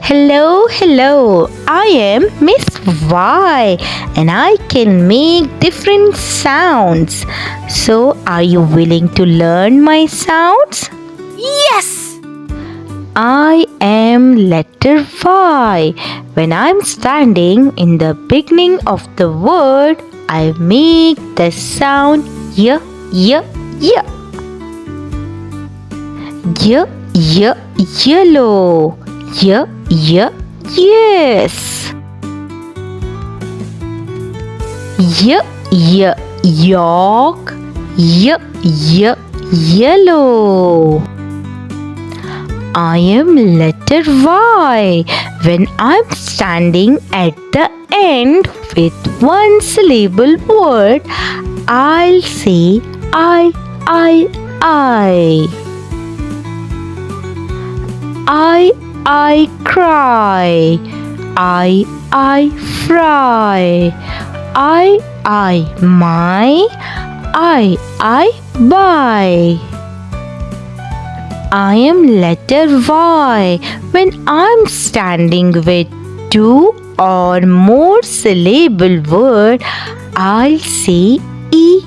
Hello, hello. I am Miss Y and I can make different sounds. So, are you willing to learn my sounds? Yes! I am letter Y. When I'm standing in the beginning of the word, I make the sound y, y, y. Y, y, yellow. Y, y, yes. Y, y, york. Y, y, yellow. I am letter Y. When I'm standing at the end with one syllable word, I'll say I. I cry. I fry. I my. I buy. I am letter Y. When I'm standing with two or more syllable word, I'll say E.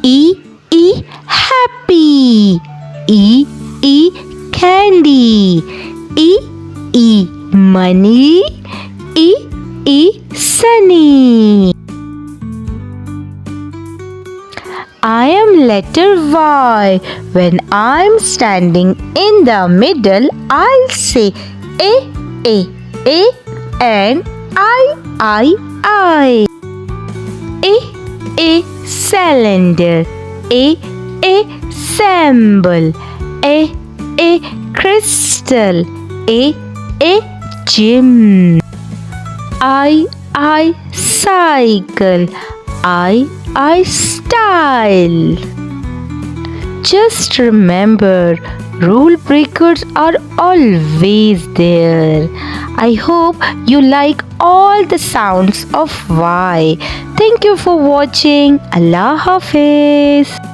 E happy. E candy. E money. E sunny. I am letter Y. When I'm standing in the middle, I'll say A and I. A cylinder. A symbol. A crystal. A gym. I cycle. I style. Just remember, rule breakers are always there. I hope you like all the sounds of Y. Thank you for watching. Allah Hafiz.